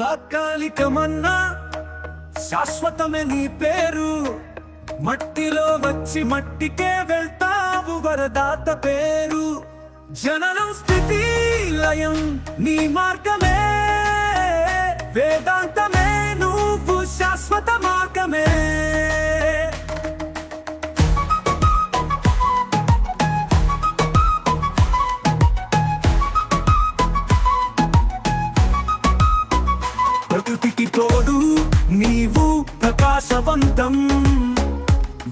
తాత్కాలికమన్నా శాశ్వతమే నీ పేరు. మట్టిలో వచ్చి మట్టికే వెళ్తావు వరదాత పేరు. జననం స్థితి లయం నీ మార్గమే, వేదాంతమే నువ్వు శాశ్వత మార్గమే. ప్రకృతికి తోడు నీవు ప్రకాశవంతం,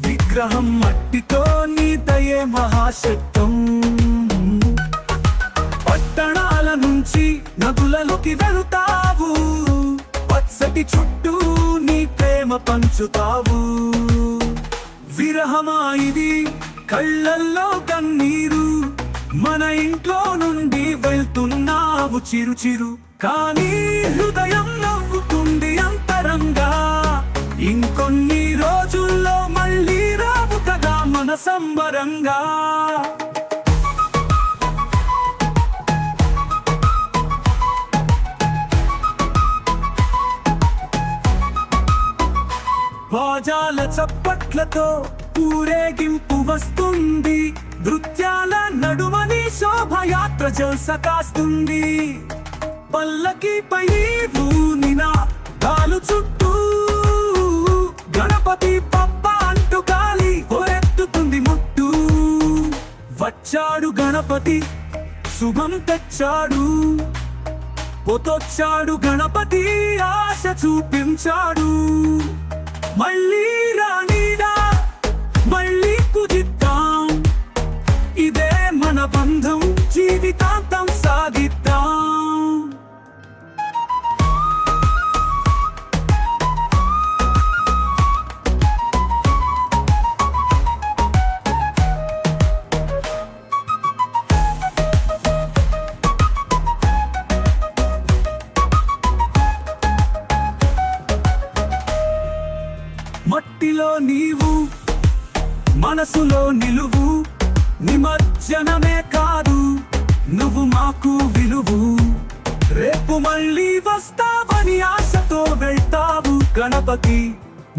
విగ్రహం మట్టితో నీ దయే మహాశక్తం. పట్టణాల నుంచి నదులలోకి వెళుతావు, పచ్చటి చుట్టూ నీ ప్రేమ పంచుతావు. విరహమా ఇది కళ్ళల్లో కన్నీరు, మన ఇంట్లో నుండి వెళ్తున్నావు చిరు చిరు. కానీ హృదయం నవ్వుతుంది అంతరంగా, ఇంకొన్ని రోజుల్లో మళ్ళీ రావు కదా మన సంబరంగా. బాజాల చప్పట్లతో ఊరేగింపు వస్తుంది, నృత్యాల నడుమని శోభయాత్ర జల్స కాస్తుంది. పల్లకిపై ఊనిన కాలు చుట్టూ గణపతి పప్ప అంటూ గాలి హోరెత్తుతుంది ముట్టు. వచ్చాడు గణపతి శుభం తెచ్చాడు, పొతొచ్చాడు గణపతి ఆశ చూపించాడు. మళ్ళీ రానిడా మళ్ళీ కుదిద్దాం, ఇదే మన బంధం జీవితాంతం సాగిద్దాం. మట్టిలో నీవు మనసులో నిలువు, నిమజ్జనమే కాదు నువ్వు మాకు విలువు. రేపు మళ్ళీ వస్తావని ఆశతో వెళ్తావు గణపతి,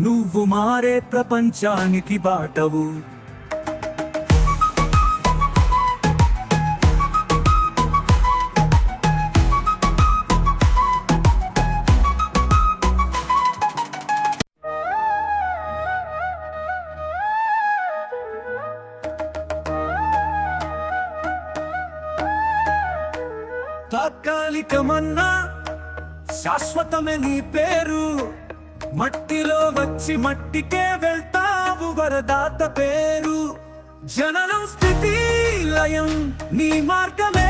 నువ్వు మారే ప్రపంచానికి బాటవు. తాత్కాలికమన్నా శాశ్వతమే నీ పేరు. మట్టిలో వచ్చి మట్టికే వెళ్తావు వరదాత పేరు. జననం స్థితి లయం నీ మార్గమే,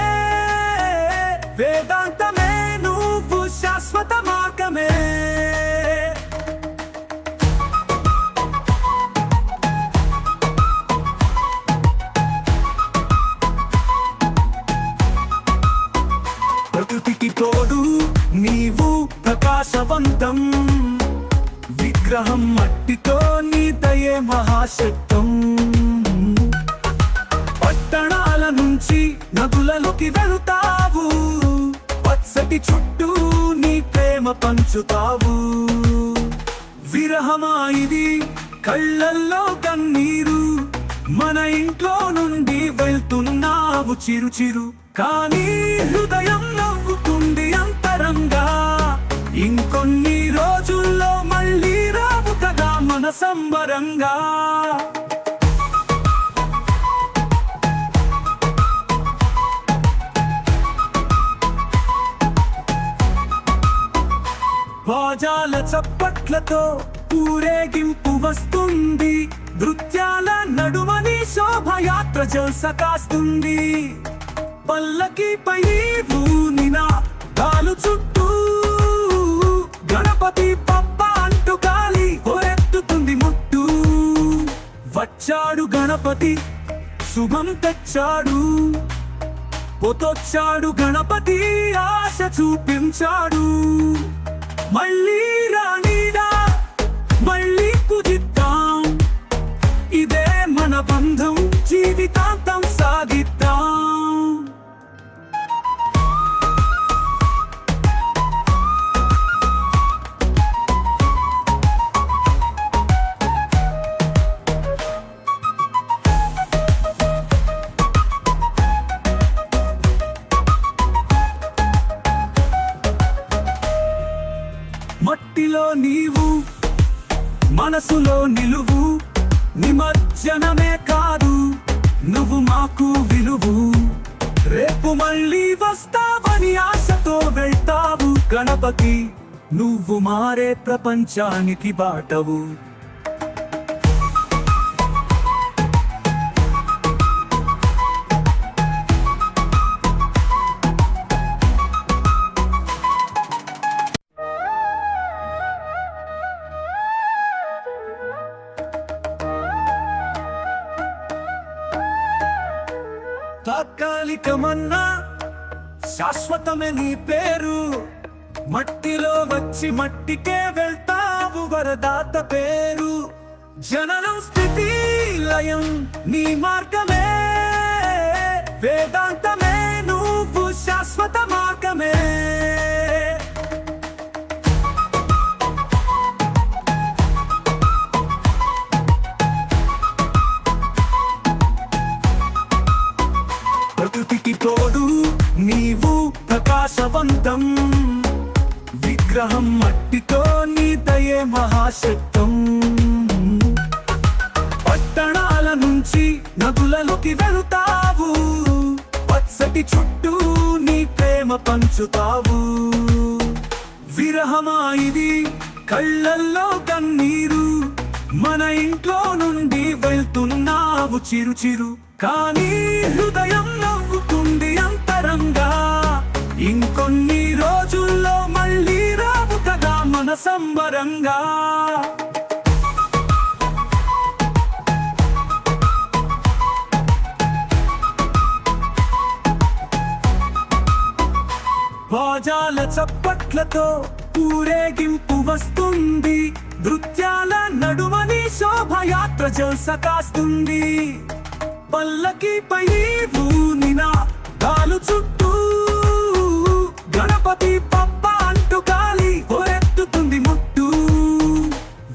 వేదాంతమే నువ్వు శాశ్వత మార్గమే. ప్రకృతికి తోడు నీవు ప్రకాశవంతం, విగ్రహం మట్టితో నీ దయే మహాశక్తం. పట్టణాల నుంచి నదులలోకి వెళుతావు, పచ్చటి చుట్టూ నీ ప్రేమ పంచుతావు. విరహమా ఇది కళ్ళల్లో కన్నీరు, మన ఇంట్లో నుండి వెళ్తున్నావు చిరు చిరు. కానీ హృదయం నవ్వుతుంది అంతరంగా, ఇంకొన్ని రోజుల్లో మళ్ళీ రావు కదా మన సంబరంగా. బాజాల చప్పట్లతో ఊరేగింపు వస్తుంది, నృత్యాల నడుమని శోభయాత్ర జల్స కాస్తుంది. పల్లకిపై ఊనిన కాలు చుట్టూ గణపతి పప్ప అంటూ గాలి హోరెత్తుతుంది ముట్టు. వచ్చాడు గణపతి శుభం తెచ్చాడు, పొతొచ్చాడు గణపతి ఆశ చూపించాడు. మళ్ళీ రానిడా మళ్ళీ కుదిద్దాం, ఇదే మన బంధం జీవితాంతం సాగిద్దాం. నిమజ్జనమే కాదు నువ్వు మాకు విలువు. రేపు మళ్ళీ వస్తావని ఆశతో వెళ్తావు గణపతి, నువ్వు మారే ప్రపంచానికి బాటవు. తాత్కాలికమన్నా శాశ్వతమే నీ పేరు, మట్టిలో వచ్చి మట్టికే వెళ్తావు వరదాత పేరు. జననం స్థితి లయం నీ మార్గమే, వేదాంతమే నువ్వు శాశ్వత మార్గమే. ప్రకృతికి తోడు నీవు ప్రకాశవంతం, విగ్రహం మట్టితో నీ దయే మహాశక్తం. పట్టణాల నుంచి నదులలోకి వెళుతావు, పచ్చటి చుట్టూ నీ ప్రేమ పంచుతావు. విరహమా ఇది కళ్ళల్లో కన్నీరు, మన ఇంట్లో నుండి వెళ్తున్నావు చిరు చిరు, కానీ హృదయం నవ్వుతుంది అంతరంగా. ఇంకొన్ని రోజుల్లో మళ్ళీ రావు కదా మన సంబరంగా. బాజాల చప్పట్లతో ఊరేగింపు వస్తుంది, నృత్యాల నడుమని శోభయాత్ర జల్స కాస్తుంది. పల్లకిపై ఊనిన గాలు చుట్టూ గణపతి పప్ప అంటూ గాలి హోరెత్తుతుంది ముట్టు.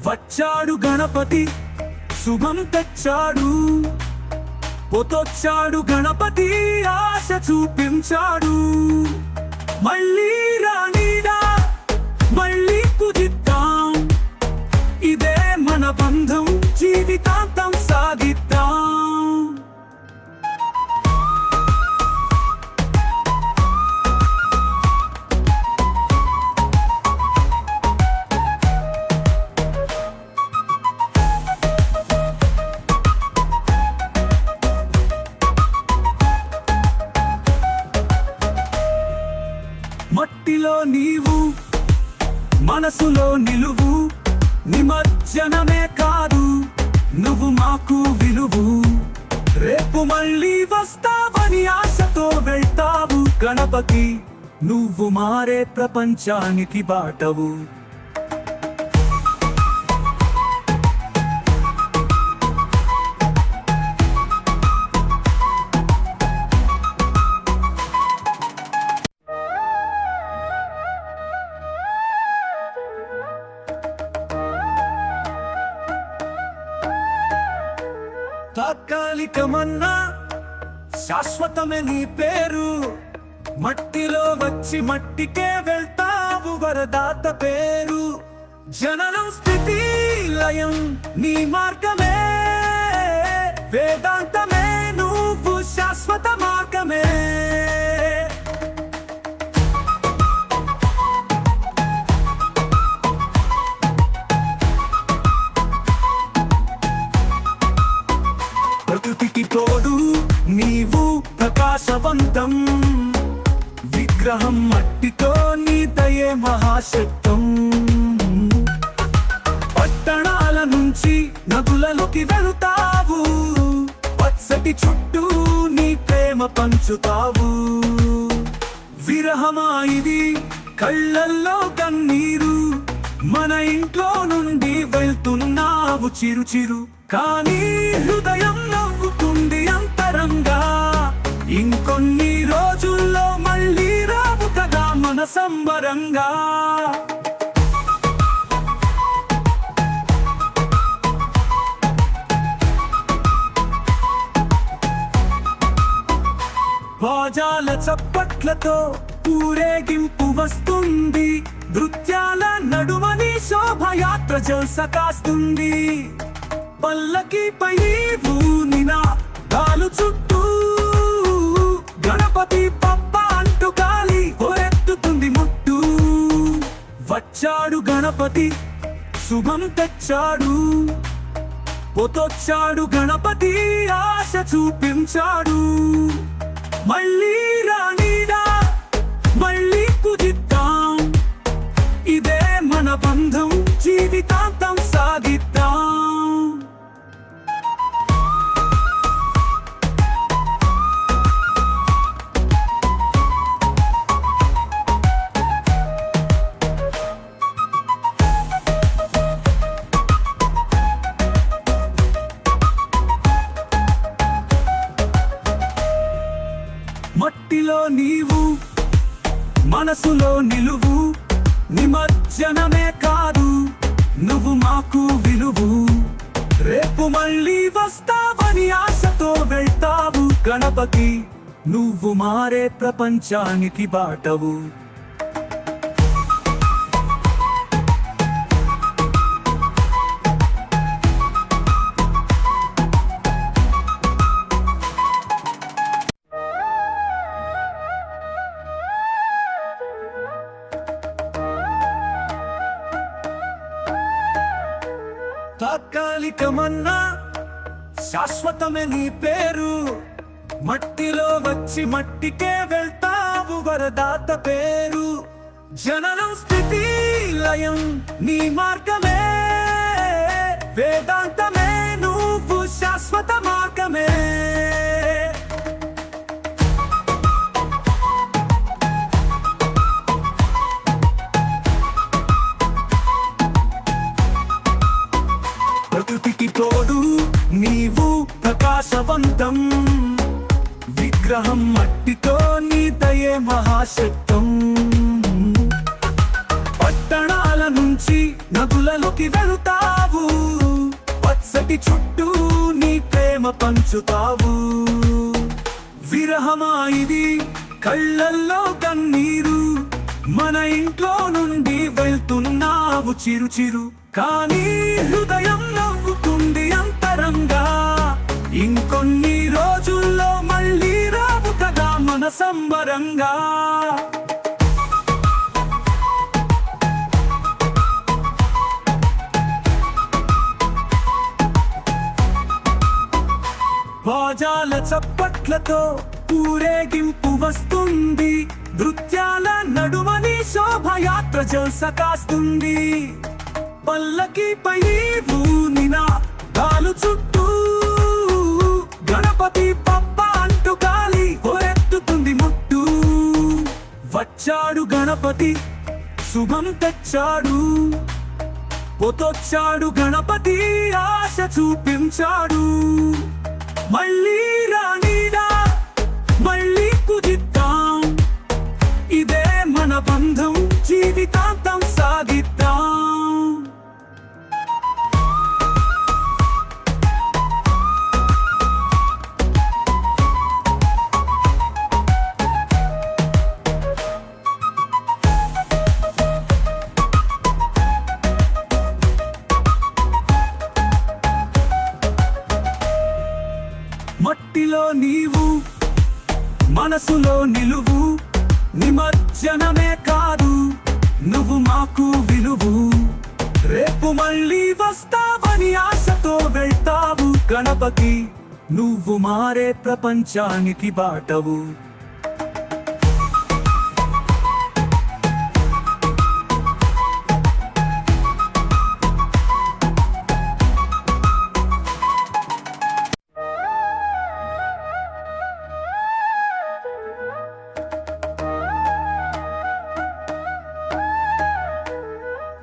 వచ్చాడు గణపతి శుభం తెచ్చాడు, పొతొచ్చాడు గణపతి ఆశ చూపించాడు. మళ్ళీ రానిడా మళ్ళీ పూజిద్దాం, ఇదే మన బంధం జీవితాంతం సాగిద్దాం. మట్టిలో నీవు మనసులో నిలువు, నిమజ్జనమే కాదు నువ్వు మాకు విలువు. రేపు మళ్ళీ వస్తావని ఆశతో వెళ్తావు గణపతి, నువ్వు మారే ప్రపంచానికి బాటవు. తాత్కాలికమన్నా శాశ్వతమే నీ పేరు, మట్టిలో వచ్చి మట్టికే వెళ్తావు వరదాత పేరు. జననం స్థితి లయం నీ మార్గమే, వేదాంతమే నువ్వు శాశ్వత మార్గమే. ప్రకృతికి తోడు నీవు ప్రకాశవంతం, విగ్రహం మట్టితో నీ దయే మహాశక్తం. పట్టణాల నుంచి నదులలోకి వెళుతావు, పచ్చటి చుట్టూ నీ ప్రేమ పంచుతావు. విరహమా ఇది కళ్ళల్లో కన్నీరు, మన ఇంట్లో నుండి వెళ్తున్నావు చిరు చిరు, కానీ హృదయం నవ్వుతుంది అంతరంగా. ఇంకొన్ని రోజుల్లో మళ్ళీ రావు కదా మన సంబరంగా. బాజాల చప్పట్లతో ఊరేగింపు వస్తుంది, నృత్యాల నడుమని శోభయాత్ర జల్స కాస్తుంది. పల్లకిపై నీవు నినాదాలు చుట్టూ గణపతి పప్ప అంటూ గాలి హోరెత్తుతుంది ముట్టు. వచ్చాడు గణపతి శుభం తెచ్చాడు, పొతొచ్చాడు గణపతి ఆశ చూపించాడు. మళ్ళీ రానిడా మళ్ళీ కుదిద్దాం, ఇదే మన బంధం జీవితాంతం సాగిద్దాం. మట్టిలో నీవు మనసులో నిలువు, నిమజ్జనమే కాదు నువ్వు మాకు విలువు. రేపు మళ్ళీ వస్తావని ఆశతో వెళ్తావు గణపతి, నువ్వు మారే ప్రపంచానికి బాటవు. తాత్కాలికమన్నా శాశ్వతమే నీ పేరు, మట్టిలో వచ్చి మట్టికే వెళ్తావు వరదాత పేరు. జననం స్థితి లయం నీ మార్గమే, వేదాంతమే నువ్వు శాశ్వత మార్గమే. ప్రకృతికి తోడు నీవు ప్రకాశవంతం, విగ్రహం మట్టితో నీ దయే మహాశక్తం. పట్టణాల నుంచి నదులలోకి వెళుతావు, పచ్చటి చుట్టూ నీ ప్రేమ పంచుతావు. విరహమా ఇది కళ్ళల్లో కన్నీరు, మన ఇంట్లో నుండి వెళ్తున్నావు చిరు చిరు, కానీ హృదయం నవ్వుతుంది అంతరంగా. ఇంకొన్ని రోజుల్లో మళ్ళీ రావు కదా మన సంబరంగా. బాజాల చప్పట్లతో ఊరేగింపు వస్తుంది, నృత్యాల నడుమని శోభయాత్ర జల్స కాస్తుంది. పల్లకిపై నీవు నినాదాలు చుట్టూ గణపతి పప్ప అంటూ గాలి హోరెత్తుతుంది ముట్టు. వచ్చాడు గణపతి శుభం తెచ్చాడు, పొతొచ్చాడు గణపతి ఆశ చూపించాడు. మళ్ళీ రానిడా మళ్ళీ కుదిద్దాం, ఇదే మన బంధం జీవితాంతం సాగిద్దాం. మట్టిలో నీవు మనసులో నిలువు, నిమజ్జనమే కాదు నువ్వు మాకు విలువు. రేపు మళ్ళీ వస్తావని ఆశతో వెళ్తావు గణపతి, నువ్వు మారే ప్రపంచానికి బాటవు.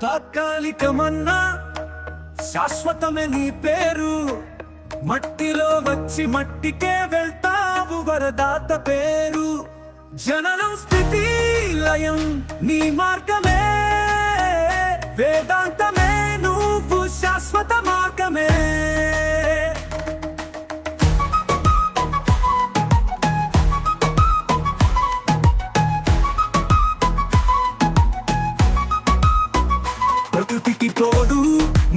తాత్కాలికమన్నా శాశ్వతమే నీ పేరు, మట్టిలో వచ్చి మట్టికే వెళ్తావు వరదాత పేరు. జననం స్థితి లయం నీ మార్గమే, వేదాంతమే నువ్వు శాశ్వత మార్గమే. ప్రకృతికి తోడు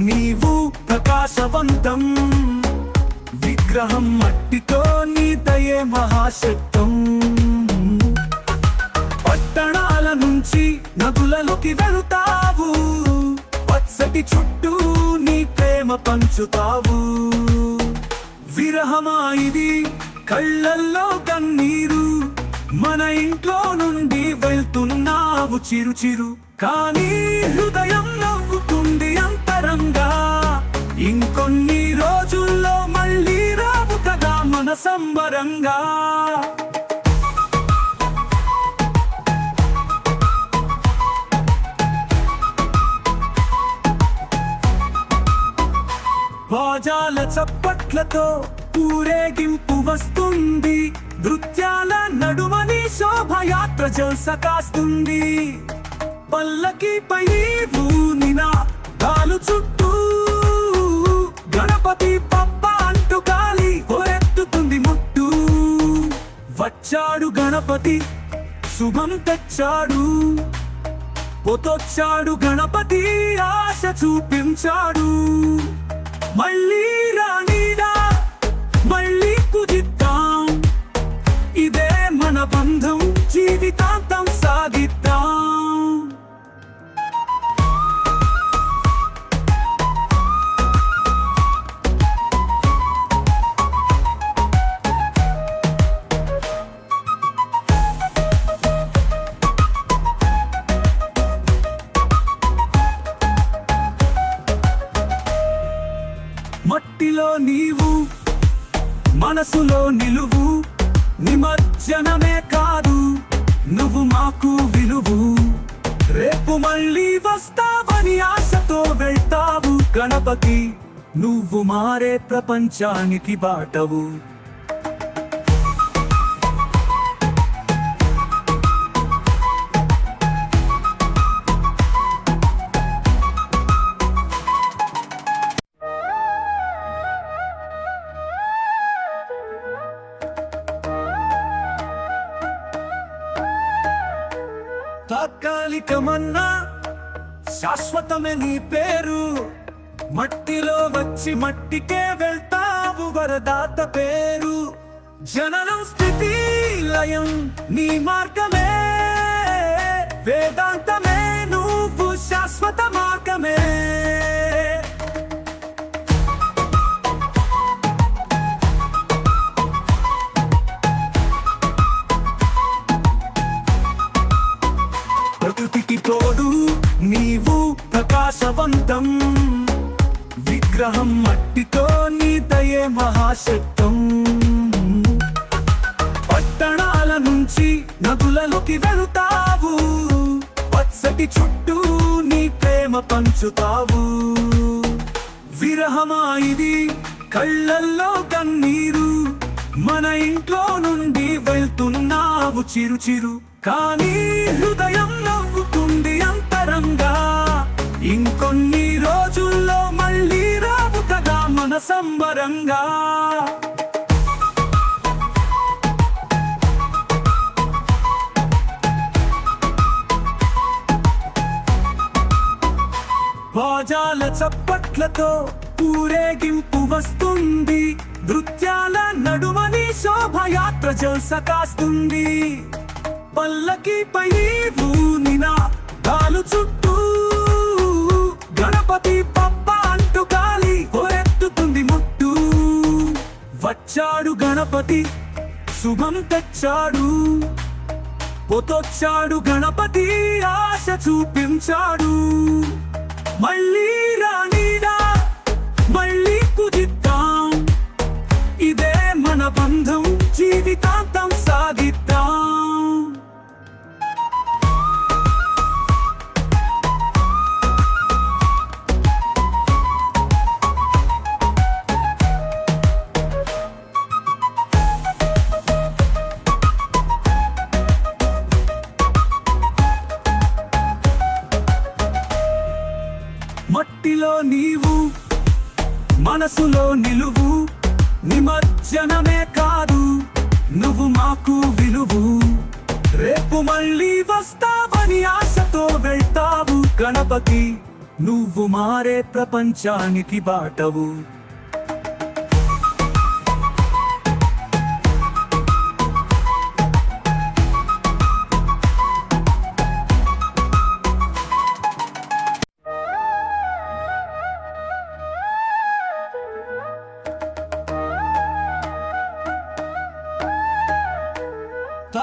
నీవు ప్రకాశవంతం, విగ్రహం మట్టితో నీ దయే మహాశక్తం. పట్టణాల నుంచి నదులలోకి వెళుతావు, పచ్చటి చుట్టూ నీ ప్రేమ పంచుతావు. విరహమా ఇది కళ్ళల్లో కన్నీరు, మన ఇంట్లో నుండి వెళ్తున్నావు చిరు చిరు. కానీ హృదయం నవ్వుతుంది అంతరంగా, ఇంకొన్ని రోజుల్లో మళ్ళీ రావు కదా మన సంబరంగా. బాజాల చప్పట్లతో ఊరేగింపు వస్తుంది, నృత్యాల నడుమని శోభయాత్ర జల్స కాస్తుంది. పల్లకిపై ఊనినా కాలు చుట్టూ గణపతి పప్ప అంటూ గాలి హోరెత్తుతుంది ముట్టు. వచ్చాడు గణపతి శుభం తెచ్చాడు, పొతొచ్చాడు గణపతి ఆశ చూపించాడు. మళ్ళీ రానిడా మళ్ళీ కుదిద్దాం, ఇదే మన బంధం జీవితాంతం సాగిద్దాం. మట్టిలో నీవు మనసులో నిలువు, నిమజ్జనమే కాదు నువ్వు మాకు విలువు. రేపు మళ్ళీ వస్తావని ఆశతో వెళ్తావు గణపతి, నువ్వు మారే ప్రపంచానికి బాటవు. తాత్కాలికమన్నా శాశ్వతమే నీ పేరు, మట్టిలో వచ్చి మట్టికే వెళ్తావు వరదాత పేరు. జననం స్థితి లయం నీ మార్గమే, వేదాంతమే నువ్వు శాశ్వత మార్గమే. ప్రకృతికి తోడు నీవు ప్రకాశవంతం, విగ్రహం మట్టితో నీ దయే మహాశక్తం. పట్టణాల నుంచి నదులలోకి వెళుతావు, పచ్చటి చుట్టూ నీ ప్రేమ పంచుతావు. విరహమా ఇది కళ్ళల్లో కన్నీరు, మన ఇంట్లో నుండి వెళ్తున్నావు చిరు చిరు. కానీ హృదయం నవ్వుతుంది అంతరంగా, ఇంకొన్ని రోజుల్లో మళ్ళీ రావు కదా మన సంబరంగా. బాజాల చప్పట్లతో ఊరేగింపు వస్తుంది, నృత్యాల నడుమని శోభయాత్ర జల్స కాస్తుంది. పల్లకిపై ఊనినా కాలు చుట్టూ గణపతి పప్ప అంటూ గాలి హోరెత్తుతుంది ముట్టు. వచ్చాడు గణపతి శుభం తెచ్చాడు, పొతొచ్చాడు గణపతి ఆశ చూపించాడు. మళ్ళీ రానిడా మళ్ళీ కుదిద్దాం, ఇదే మన బంధం జీవితాంతం సాగిద్దాం. మట్టిలో నీవు మనసులో నిలువు, నిమజ్జనమే కాదు నువ్వు మాకు విలువు. రేపు మళ్ళీ వస్తావని ఆశతో వెళ్తావు గణపతి, నువ్వు మారే ప్రపంచానికి బాటవు.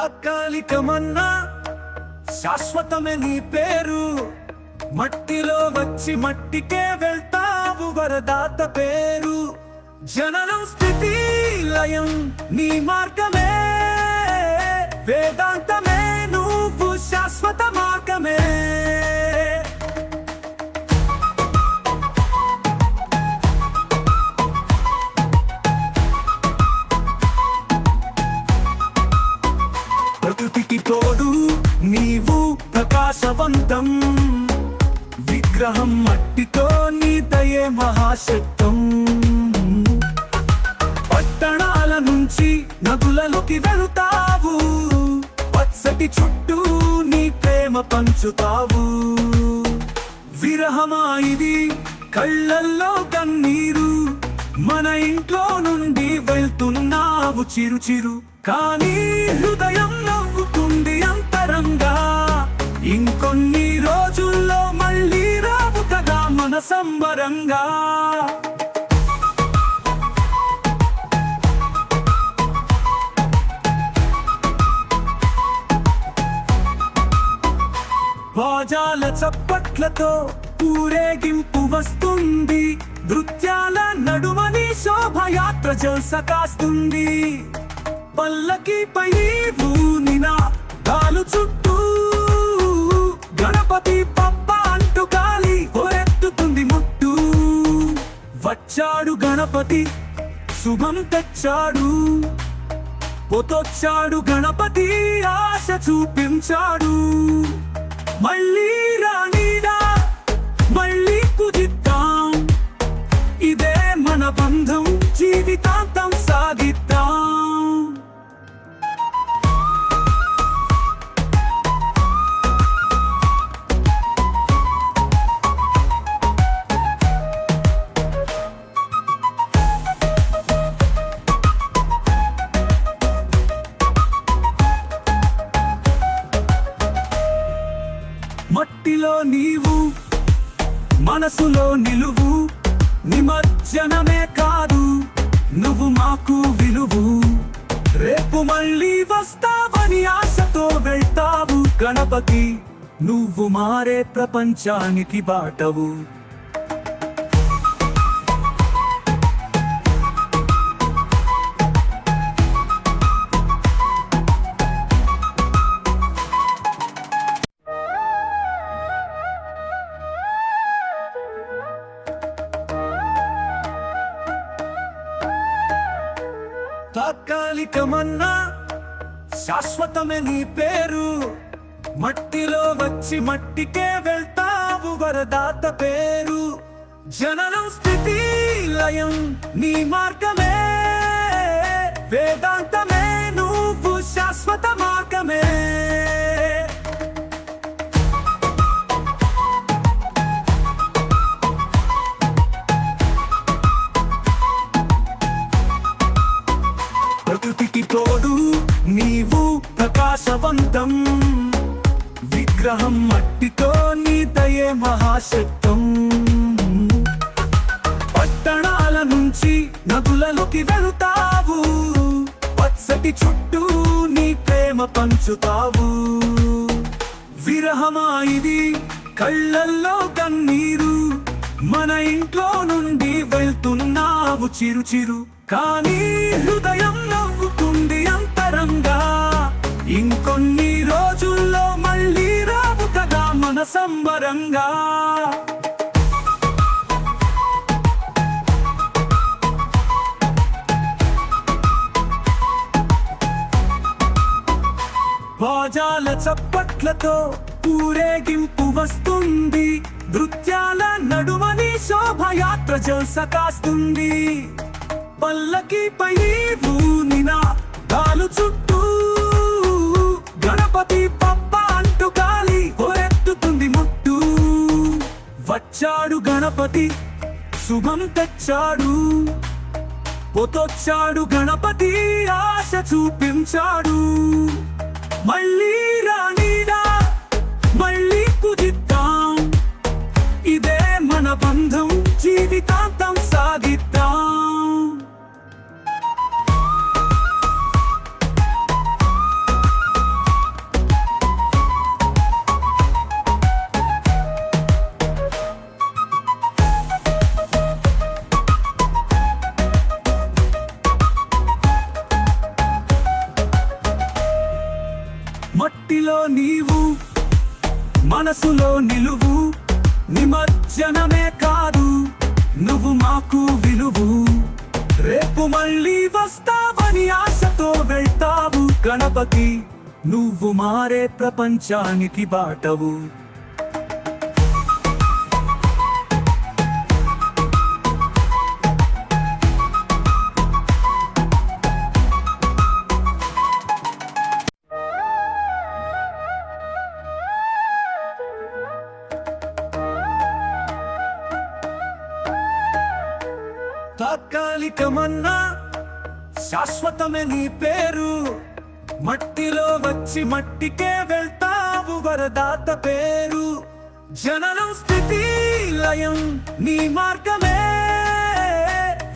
తాత్కాలికమన్నా శాశ్వతమే నీ పేరు. మట్టిలో వచ్చి మట్టికే వెళ్తావు వరదాత పేరు. జననం స్థితి లయం నీ మార్గమే, వేదాంతమే నువ్వు శాశ్వత మార్గమే. ప్రకృతికి తోడు నీవు ప్రకాశవంతం, విగ్రహం మట్టితో నీ దయే మహాశక్తం. పట్టణాల నుంచి నదులలోకి వెళుతావు, పచ్చటి చుట్టూ నీ ప్రేమ పంచుతావు. విరహమా ఇది కళ్ళల్లో కన్నీరు, మన ఇంట్లో నుండి వెళ్తున్నావు చిరు చిరు. కానీ హృదయం నవ్వుతుంది అంతరంగా, ఇంకొన్ని రోజుల్లో మళ్ళీ రావు కదా మన సంబరంగా. బాజాల చప్పట్లతో ఊరేగింపు వస్తుంది, నృత్యాల నడుమని శోభయాత్ర జల్స కాస్తుంది. పల్లకిపై ఊనిన కాలు చుట్టూ గణపతి పప్ప అంటూ గాలి హోరెత్తుతుంది ముట్టు. వచ్చాడు గణపతి శుభం తెచ్చాడు, పొతొచ్చాడు గణపతి ఆశ చూపించాడు. మళ్ళీ రానిడా మళ్ళీ కుదిద్దాం, ఇదే మన బంధం జీవితాంతం సాగిద్దాం. మట్టిలో నీవు మనసులో నిలువు, నిమజ్జనమే కాదు నువ్వు మాకు విలువు. రేపు మళ్ళీ వస్తావని ఆశతో వెళ్తావు గణపతి, నువ్వు మారే ప్రపంచానికి బాటవు. తాత్కాలికమన్నా శాశ్వతమే నీ పేరు. మట్టిలో వచ్చి మట్టికే వెళ్తావు వరదాత పేరు. జననం స్థితి లయం నీ మార్గమే, వేదాంతమే నువ్వు శాశ్వత మార్గమే. ప్రకృతికి తోడు నీవు ప్రకాశవంతం, విగ్రహం మట్టితో నీ దయే మహాశక్తం. పట్టణాల నుంచి నదులలోకి వెళుతావు, పచ్చటి చుట్టూ నీ ప్రేమ పంచుతావు. విరహమా ఇది కళ్ళల్లో కన్నీరు, మన ఇంట్లో నుండి వెళ్తున్నావు చిరు చిరు. కానీ హృదయం నవ్వుతుంది అంతరంగా, ఇంకొన్ని రోజుల్లో మళ్ళీ రావు కదా మన సంబరంగా. బాజాల చప్పట్లతో ఊరేగింపు వస్తుంది, నృత్యాల నడుమని శోభయాత్ర జల్స కాస్తుంది. పల్లకిపై ఊనిన కాలు చుట్టూ గణపతి పప్ప అంటూ గాలి హోరెత్తుతుంది ముట్టు. వచ్చాడు గణపతి శుభం తెచ్చాడు, పొతొచ్చాడు గణపతి ఆశ చూపించాడు. మళ్ళీ రానిడా మళ్ళీ కుదిద్దాం, ఇదే మన బంధం జీవితాంతం సాగిద్దాం. మట్టిలో నీవు మనసులో నిలువు నిమజ్జనమే కాదు నువ్వు మాకు విలువు రేపు మళ్ళీ వస్తావని ఆశతో వెళ్తావు గణపతి నువ్వు మారే ప్రపంచానికి బాటవు తాత్కాలికమన్నా శాశ్వతమే నీ పేరు మట్టిలో వచ్చి మట్టికే వెళ్తావు వరదాత పేరు జననం స్థితి లయం నీ మార్గమే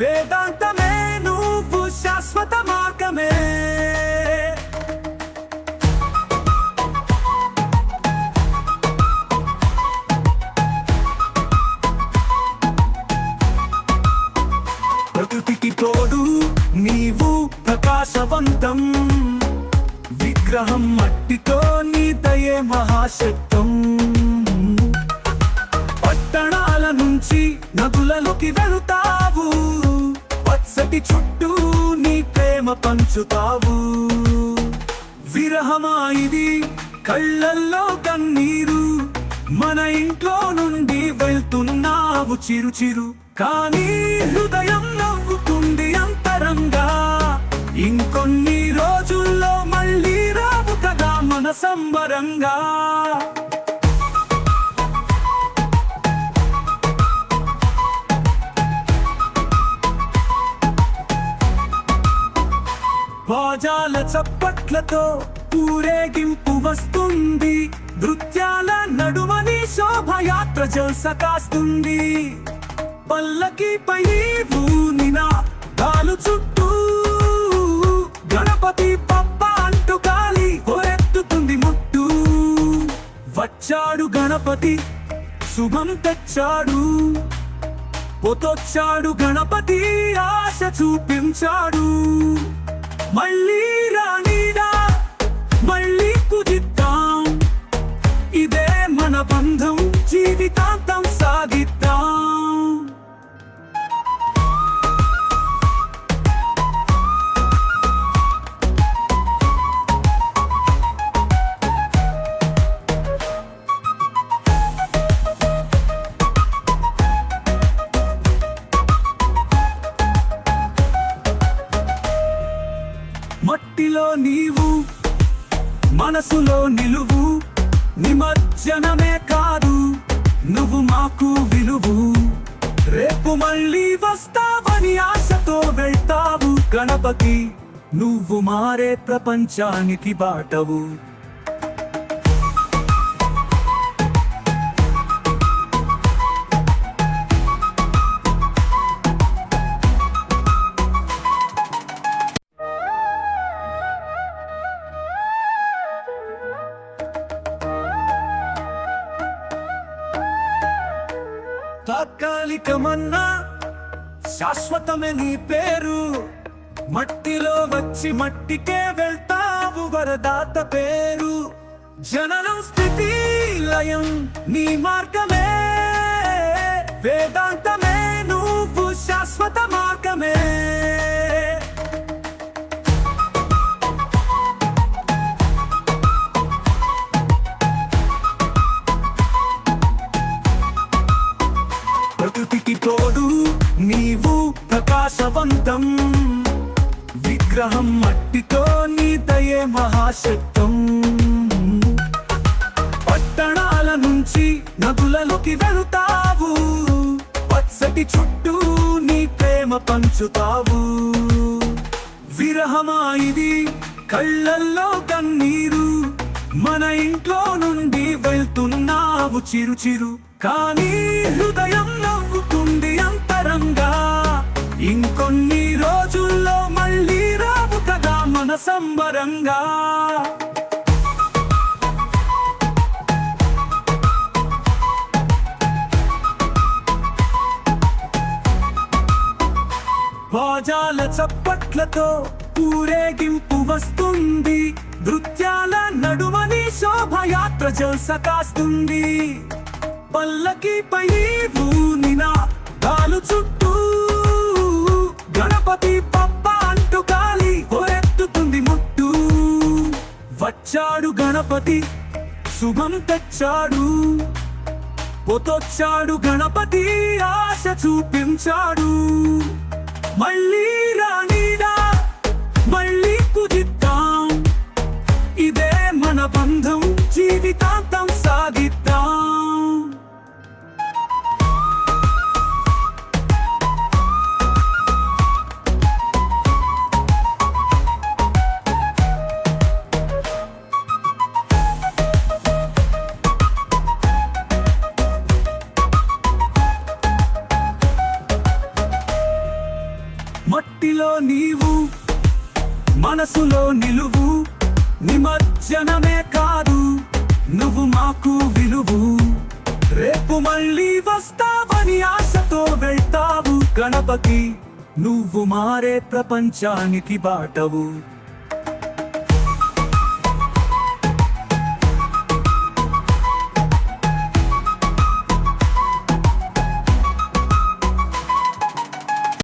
వేదాంతమే నువ్వు శాశ్వత మార్గమే ప్రకృతికి తోడు నీవు ప్రకాశవంతం విగ్రహం మట్టితో నీ దయే మహాశక్తం పట్టణాల నుంచి నదులలోకి వెళుతావు పచ్చటి చుట్టూ నీ ప్రేమ పంచుతావు విరహమా ఇది కళ్ళల్లో కన్నీరు మన ఇంట్లో నుండి వెళ్తున్నావు చిరు చిరు కానీ హృదయం నవ్వుతుంది అంతరంగా ఇంకొన్ని రోజుల్లో మళ్ళీ రావు కదా మన సంబరంగా బాజాల చప్పట్లతో ఊరేగింపు వస్తుంది నృత్యాల నడుమని శోభయాత్ర జల్స కాస్తుంది పల్లకిపై ఊనిన గాలు చుట్టూ గణపతి పప్ప అంటూ గాలి హోరెత్తుతుంది ముట్టు వచ్చాడు గణపతి శుభం తెచ్చాడు పొతొచ్చాడు గణపతి ఆశ చూపించాడు మళ్ళీ రానిడా మళ్ళీ పూజిద్దాం ఇదే మన బంధం జీవితాంతం సాగిద్దాం మట్టిలో నీవు మనసులో నిలువు నిమజ్జనమే కాదు నువ్వు మాకు విలువు రేపు మళ్ళీ వస్తావని ఆశతో వెళ్తావు గణపతి నువ్వు మారే ప్రపంచానికి బాటవు తాత్కాలికమన్నా శాశ్వతమే నీ పేరు మట్టిలో వచ్చి మట్టికే వెళ్తావు వరదాత పేరు జననం స్థితి లయం నీ మార్గమే వేదాంతమే నువ్వు శాశ్వత మార్గమే ప్రకృతికి తోడు నీవు ప్రకాశవంతం విగ్రహం మట్టితో నీ దయే మహాశక్తం పట్టణాల నుంచి నదులలోకి వెళుతావు పచ్చటి చుట్టూ నీ ప్రేమ పంచుతావు విరహమా ఇది కళ్ళల్లో కన్నీరు మన ఇంట్లో నుండి వెళ్తున్నావు చిరు చిరు కానీ హృదయం నవ్వుతుంది అంతరంగా ఇంకొన్ని రోజుల్లో మళ్ళీ రావు కదా మన సంబరంగా బాజాల చప్పట్లతో ఊరేగింపు వస్తుంది, నృత్యాల నడుమని శోభయాత్ర జల్స కాస్తుంది. పల్లకిపై ఊనిన గాలు చుట్టూ గణపతి పప్ప అంటూ గాలి హోరెత్తుతుంది ముట్టు. వచ్చాడు గణపతి శుభం తెచ్చాడు, పొతొచ్చాడు గణపతి ఆశ చూపించాడు. మళ్ళీ రానిడా మళ్ళీ కుదిద్దాం, ఇదే మన బంధం జీవితాంతం సాగిద్దాం. మట్టిలో నీవు మనసులో నిలువు, నిమజ్జనమే కాదు నువ్వు మాకు విలువు. రేపు మళ్ళీ వస్తావని ఆశతో వెళ్తావు గణపతి, నువ్వు మారే ప్రపంచానికి బాటవు.